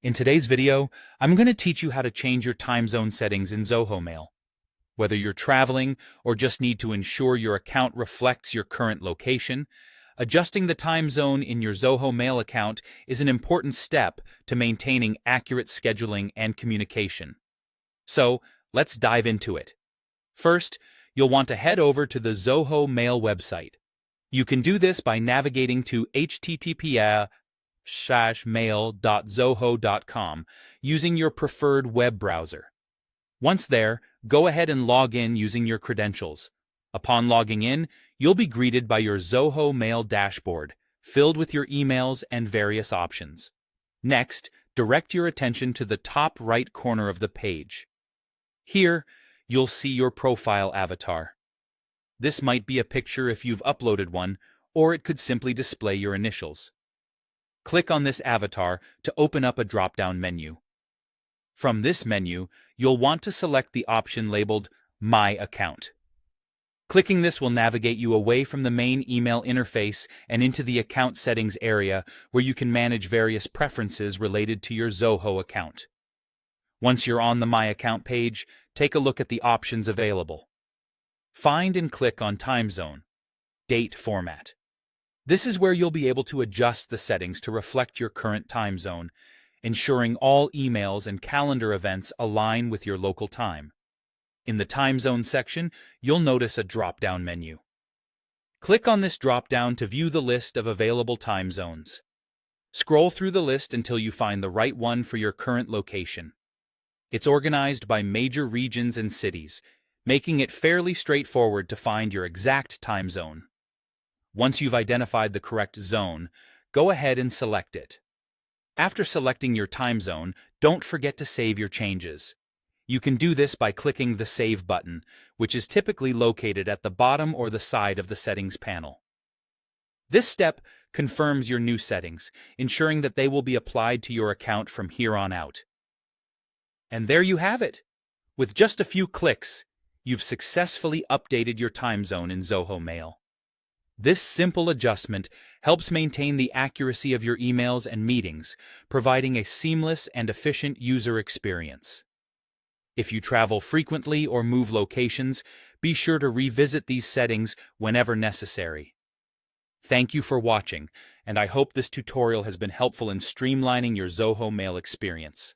In today's video, I'm going to teach you how to change your time zone settings in Zoho Mail. Whether you're traveling or just need to ensure your account reflects your current location, adjusting the time zone in your Zoho Mail account is an important step to maintaining accurate scheduling and communication. So, let's dive into it. First, you'll want to head over to the Zoho Mail website. You can do this by navigating to https://mail.zoho.com using your preferred web browser. Once there, go ahead and log in using your credentials. Upon logging in, you'll be greeted by your Zoho Mail dashboard, filled with your emails and various options. Next, direct your attention to the top right corner of the page. Here, you'll see your profile avatar. This might be a picture if you've uploaded one, or it could simply display your initials. Click on this avatar to open up a drop-down menu. From this menu, you'll want to select the option labeled My Account. Clicking this will navigate you away from the main email interface and into the account settings area where you can manage various preferences related to your Zoho account. Once you're on the My Account page, take a look at the options available. Find and click on Time Zone, Date Format. This is where you'll be able to adjust the settings to reflect your current time zone, ensuring all emails and calendar events align with your local time. In the Time Zone section, you'll notice a drop-down menu. Click on this drop-down to view the list of available time zones. Scroll through the list until you find the right one for your current location. It's organized by major regions and cities, making it fairly straightforward to find your exact time zone. Once you've identified the correct zone, go ahead and select it. After selecting your time zone, don't forget to save your changes. You can do this by clicking the Save button, which is typically located at the bottom or the side of the settings panel. This step confirms your new settings, ensuring that they will be applied to your account from here on out. And there you have it! With just a few clicks, you've successfully updated your time zone in Zoho Mail. This simple adjustment helps maintain the accuracy of your emails and meetings, providing a seamless and efficient user experience. If you travel frequently or move locations, be sure to revisit these settings whenever necessary. Thank you for watching, and I hope this tutorial has been helpful in streamlining your Zoho Mail experience.